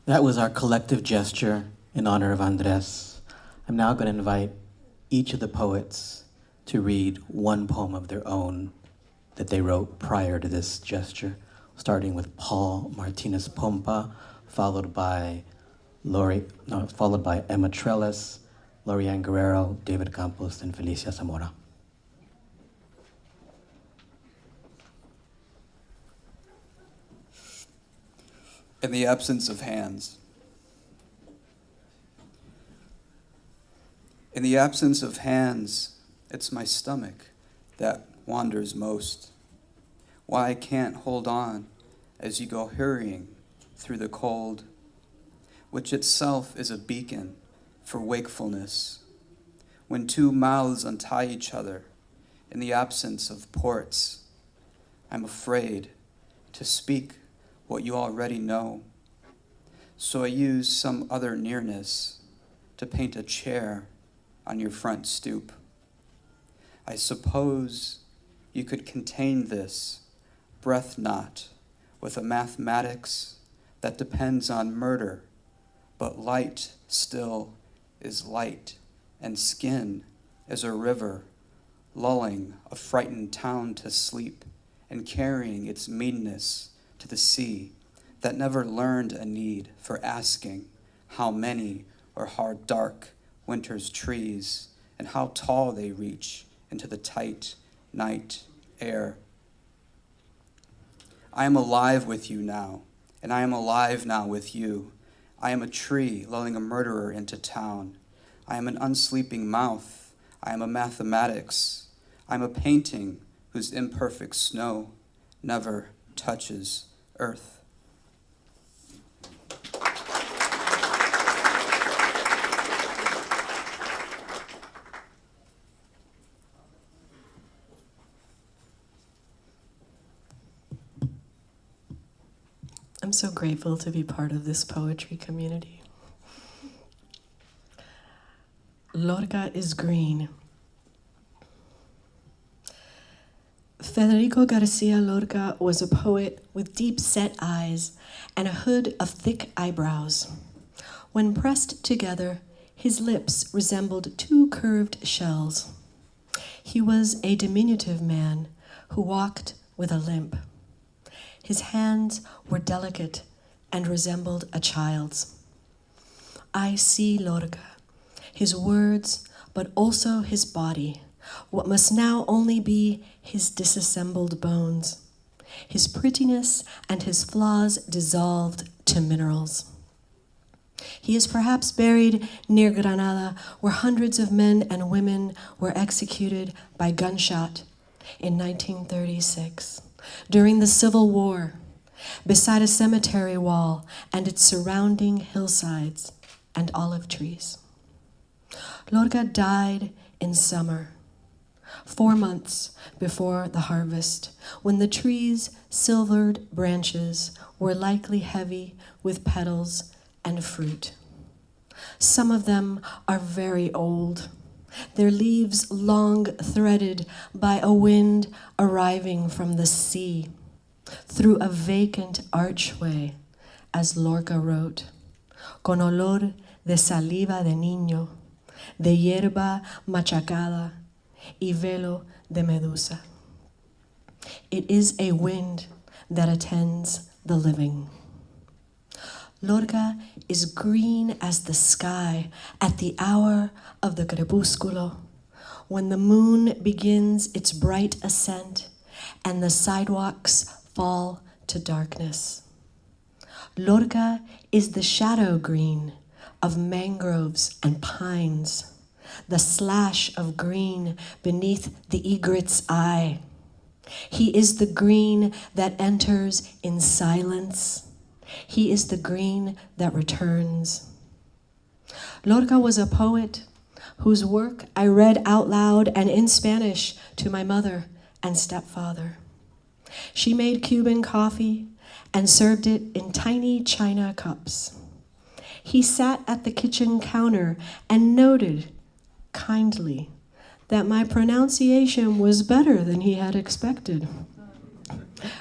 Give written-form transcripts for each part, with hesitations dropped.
That was our collective gesture in honor of Andres. I'm now going to invite each of the poets to read one poem of their own that they wrote prior to this gesture, starting with Paul Martínez Pompa, followed by Emma Trelles, Laurie and Guerrero, David Campos, and Felicia Zamora. In the absence of hands. In the absence of hands, it's my stomach that wanders most. Why I can't hold on as you go hurrying through the cold, which itself is a beacon for wakefulness. When two mouths untie each other in the absence of ports, I'm afraid to speak what you already know. So I use some other nearness to paint a chair on your front stoop. I suppose you could contain this breath knot with a mathematics that depends on murder, but light still is light, and skin is a river, lulling a frightened town to sleep and carrying its meanness to the sea that never learned a need for asking how many or how dark winter's trees and how tall they reach into the tight night air. I am alive with you now, and I am alive now with you. I am a tree lulling a murderer into town. I am an unsleeping mouth. I am a mathematics. I am a painting whose imperfect snow never touches earth. I'm so grateful to be part of this poetry community. Lorca is green. Federico Garcia Lorca was a poet with deep-set eyes and a hood of thick eyebrows. When pressed together, his lips resembled two curved shells. He was a diminutive man who walked with a limp. His hands were delicate and resembled a child's. I see Lorca, his words, but also his body, what must now only be his disassembled bones, his prettiness and his flaws dissolved to minerals. He is perhaps buried near Granada, where hundreds of men and women were executed by gunshot in 1936. During the Civil War, beside a cemetery wall and its surrounding hillsides and olive trees. Lorca died in summer, 4 months before the harvest, when the trees' silvered branches were likely heavy with petals and fruit. Some of them are very old, their leaves long threaded by a wind arriving from the sea, through a vacant archway, as Lorca wrote, con olor de saliva de niño, de hierba machacada y velo de medusa. It is a wind that attends the living. Lorca is green as the sky at the hour of the crepúsculo, when the moon begins its bright ascent and the sidewalks fall to darkness. Lorca is the shadow green of mangroves and pines, the slash of green beneath the egret's eye. He is the green that enters in silence. He is the green that returns. Lorca was a poet whose work I read out loud and in Spanish to my mother and stepfather. She made Cuban coffee and served it in tiny china cups. He sat at the kitchen counter and noted kindly that my pronunciation was better than he had expected.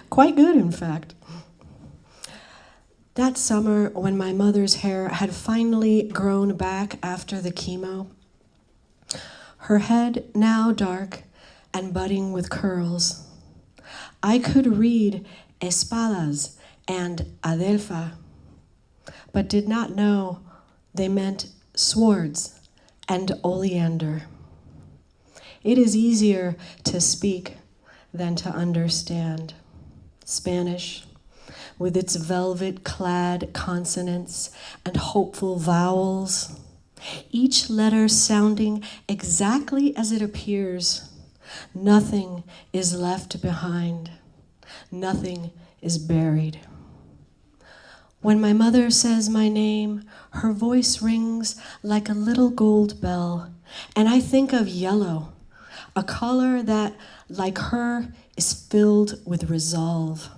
Quite good, in fact. That summer, when my mother's hair had finally grown back after the chemo, her head now dark and budding with curls, I could read espadas and adelfa, but did not know they meant swords and oleander. It is easier to speak than to understand Spanish, with its velvet-clad consonants and hopeful vowels, each letter sounding exactly as it appears. Nothing is left behind. Nothing is buried. When my mother says my name, her voice rings like a little gold bell, and I think of yellow, a color that, like her, is filled with resolve.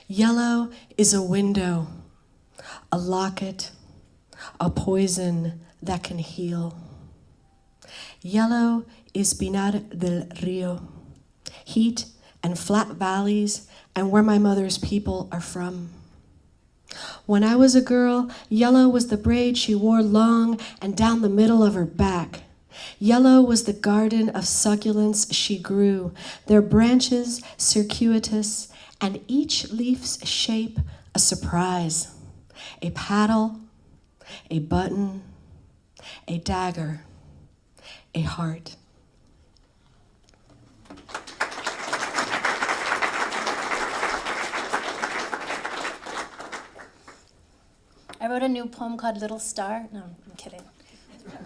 Yellow is a window, a locket, a poison that can heal. Yellow is Pinar del Rio, heat and flat valleys, and where my mother's people are from. When I was a girl, yellow was the braid she wore long and down the middle of her back. Yellow was the garden of succulents she grew, their branches circuitous, and each leaf's shape a surprise. A paddle, a button, a dagger, a heart. I wrote a new poem called Little Star. No, I'm kidding.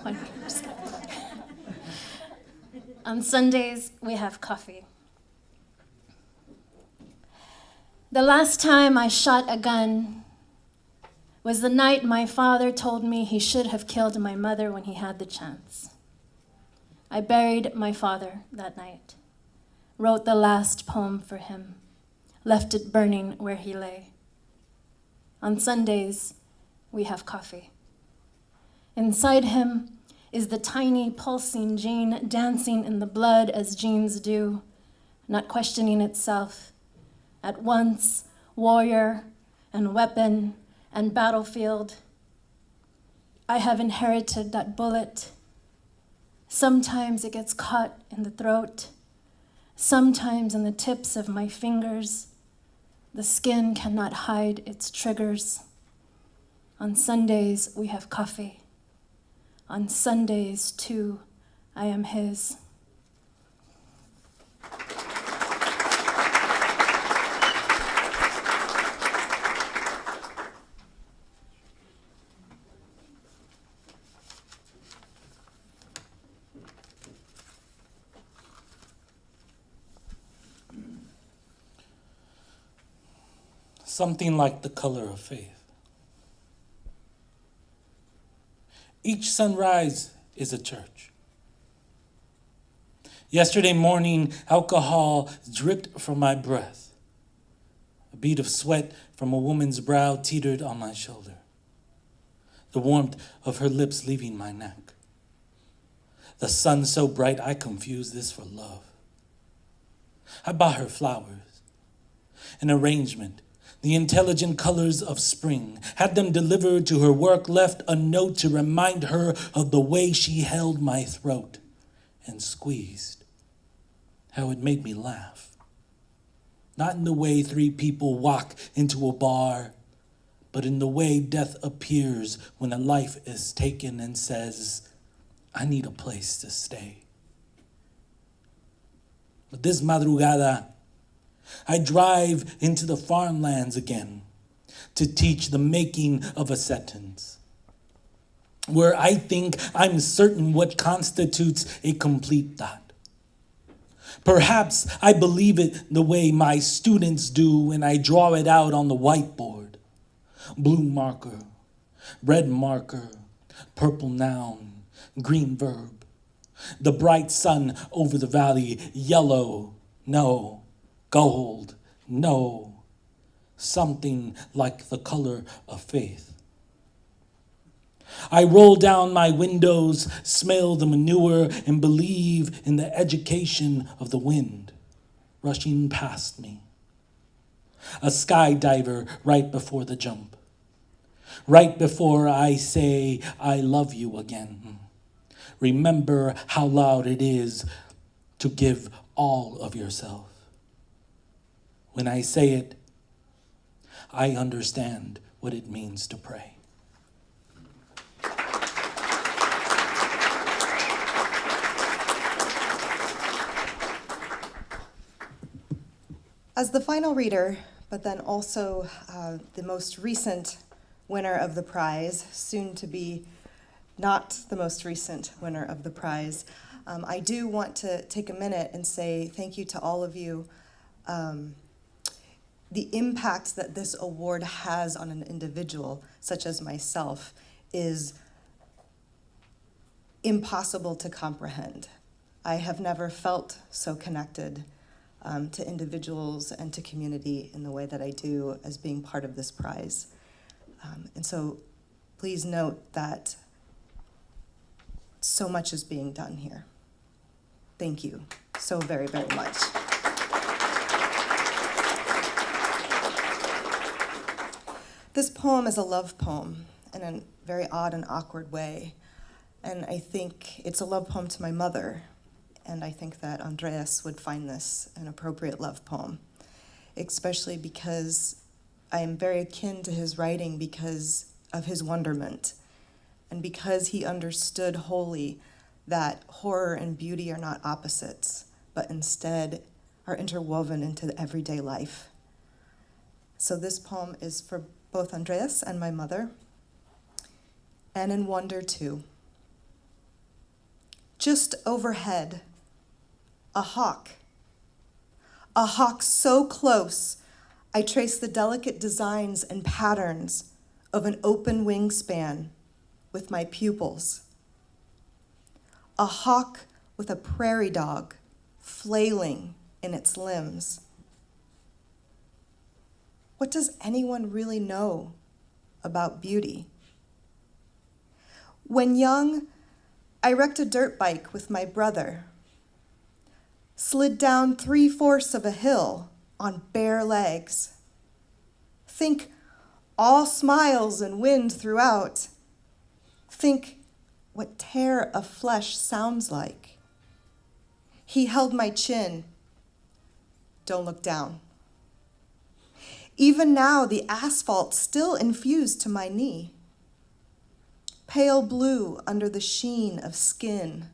I'm just kidding. On Sundays, we have coffee. The last time I shot a gun was the night my father told me he should have killed my mother when he had the chance. I buried my father that night, wrote the last poem for him, left it burning where he lay. On Sundays, we have coffee. Inside him is the tiny pulsing gene dancing in the blood as genes do, not questioning itself, at once warrior and weapon and battlefield. I have inherited that bullet. Sometimes it gets caught in the throat, sometimes in the tips of my fingers. The skin cannot hide its triggers. On Sundays, we have coffee. On Sundays, too, I am his. Something like the color of faith. Each sunrise is a church. Yesterday morning, alcohol dripped from my breath. A bead of sweat from a woman's brow teetered on my shoulder. The warmth of her lips leaving my neck. The sun so bright I confused this for love. I bought her flowers, an arrangement, the intelligent colors of spring, had them delivered to her work, left a note to remind her of the way she held my throat and squeezed, how it made me laugh. Not in the way three people walk into a bar, but in the way death appears when a life is taken and says, I need a place to stay. But this madrugada, I drive into the farmlands again to teach the making of a sentence, where I think I'm certain what constitutes a complete thought. Perhaps I believe it the way my students do when I draw it out on the whiteboard. Blue marker, red marker, purple noun, green verb. The bright sun over the valley, yellow, no. Gold, no, something like the color of faith. I roll down my windows, smell the manure, and believe in the education of the wind rushing past me. a skydiver right before the jump, right before I say I love you again. Remember how loud it is to give all of yourself. When I say it, I understand what it means to pray. As the final reader, but then also the most recent winner of the prize, soon to be not the most recent winner of the prize, I do want to take a minute and say thank you to all of you. The impact that this award has on an individual, such as myself, is impossible to comprehend. I have never felt so connected to individuals and to community in the way that I do as being part of this prize. And so please note that so much is being done here. Thank you so very, very much. This poem is a love poem in a very odd and awkward way. And I think it's a love poem to my mother. And I think that Andrés would find this an appropriate love poem, especially because I am very akin to his writing because of his wonderment, and because he understood wholly that horror and beauty are not opposites, but instead are interwoven into everyday life. So this poem is for both Andrés and my mother, and in wonder too. Just overhead, a hawk so close, I trace the delicate designs and patterns of an open wingspan with my pupils. A hawk with a prairie dog flailing in its limbs. What does anyone really know about beauty? When young, I wrecked a dirt bike with my brother, slid down 3/4 of a hill on bare legs. Think all smiles and wind throughout. Think what tear of flesh sounds like. He held my chin. Don't look down. Even now, the asphalt still infused to my knee. Pale blue under the sheen of skin.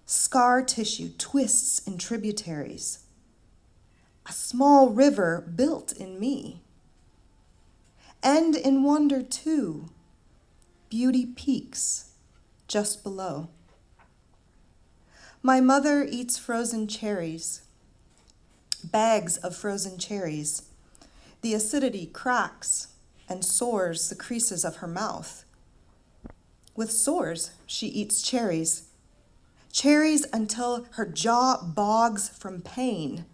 Scar tissue twists in tributaries. A small river built in me. And in wonder too, beauty peaks just below. My mother eats frozen cherries, bags of frozen cherries. The acidity cracks and sores the creases of her mouth. With sores, she eats cherries. Cherries until her jaw bogs from pain.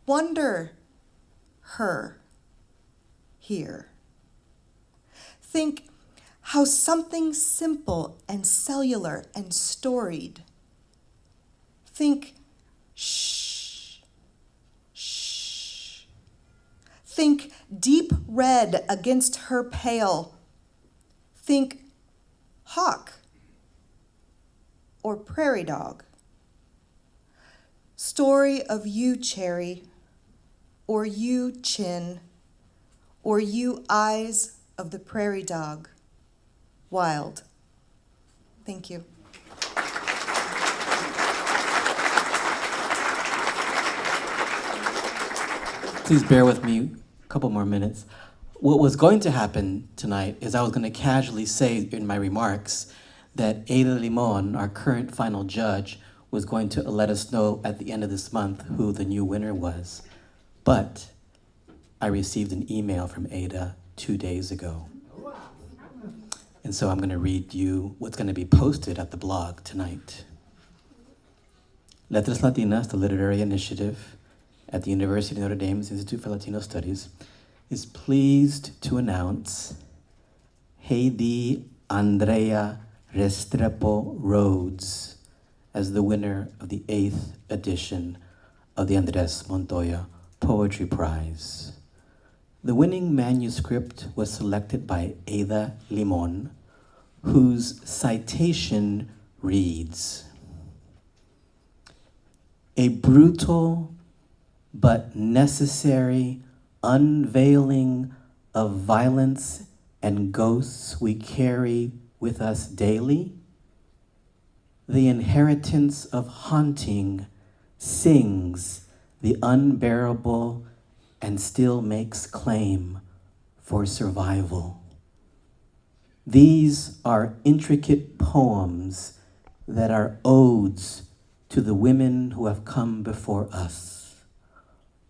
Wonder her here. Think how something simple and cellular and storied. Think shh, shh. Think deep red against her pale. Think hawk or prairie dog. Story of you, cherry, or you, chin, or you, eyes of the prairie dog, wild. Thank you. Please bear with me a couple more minutes. What was going to happen tonight is I was going to casually say in my remarks that Ada Limon, our current final judge, was going to let us know at the end of this month who the new winner was. But I received an email from Ada 2 days ago. And so I'm going to read you what's going to be posted at the blog tonight. Letras Latinas, the literary initiative at the University of Notre Dame's Institute for Latino Studies, is pleased to announce Heidi Andrea Restrepo Rhodes as the winner of the 8th edition of the Andrés Montoya Poetry Prize. The winning manuscript was selected by Ada Limon, whose citation reads, "A brutal but necessary unveiling of violence and ghosts we carry with us daily, the inheritance of haunting sings the unbearable and still makes claim for survival. These are intricate poems that are odes to the women who have come before us,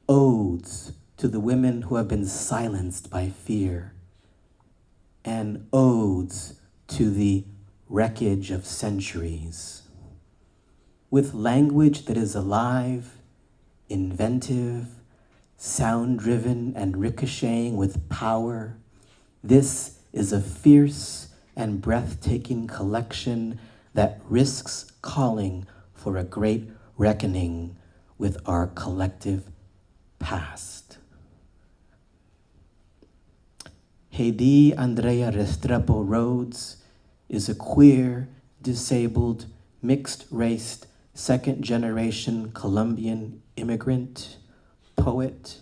odes to the women who have been silenced by fear, and odes to the wreckage of centuries. With language that is alive, inventive, sound-driven, and ricocheting with power, this is a fierce and breathtaking collection that risks calling for a great reckoning with our collective past." Heidi Andrea Restrepo Rhodes is a queer, disabled, mixed-race, second-generation Colombian immigrant, poet,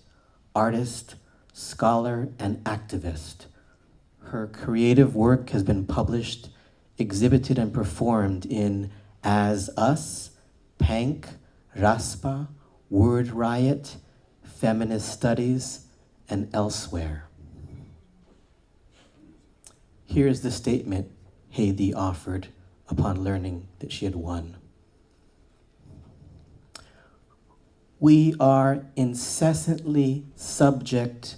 artist, scholar, and activist. Her creative work has been published, exhibited, and performed in As Us, Pank, Raspa, Word Riot, Feminist Studies, and elsewhere. Here's the statement Heidi offered upon learning that she had won. "We are incessantly subject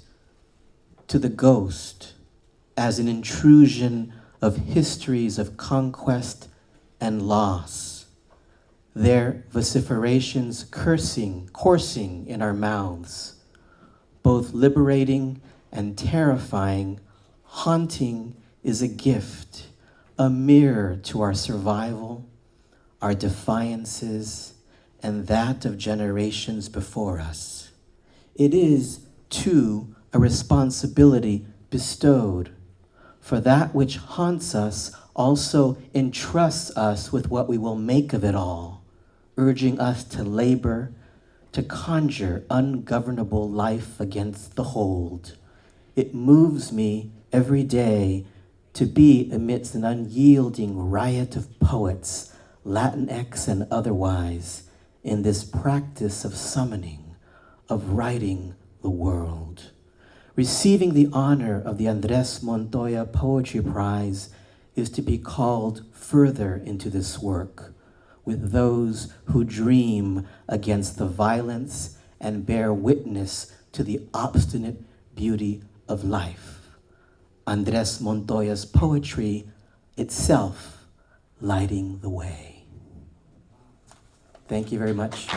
to the ghost as an intrusion of histories of conquest and loss, their vociferations coursing in our mouths, both liberating and terrifying. Haunting is a gift, a mirror to our survival, our defiances, and that of generations before us. It is, too, a responsibility bestowed, for that which haunts us also entrusts us with what we will make of it all, urging us to labor, to conjure ungovernable life against the hold. It moves me every day to be amidst an unyielding riot of poets, Latinx and otherwise, in this practice of summoning, of writing the world. Receiving the honor of the Andrés Montoya Poetry Prize is to be called further into this work with those who dream against the violence and bear witness to the obstinate beauty of life. Andrés Montoya's poetry itself lighting the way." Thank you very much.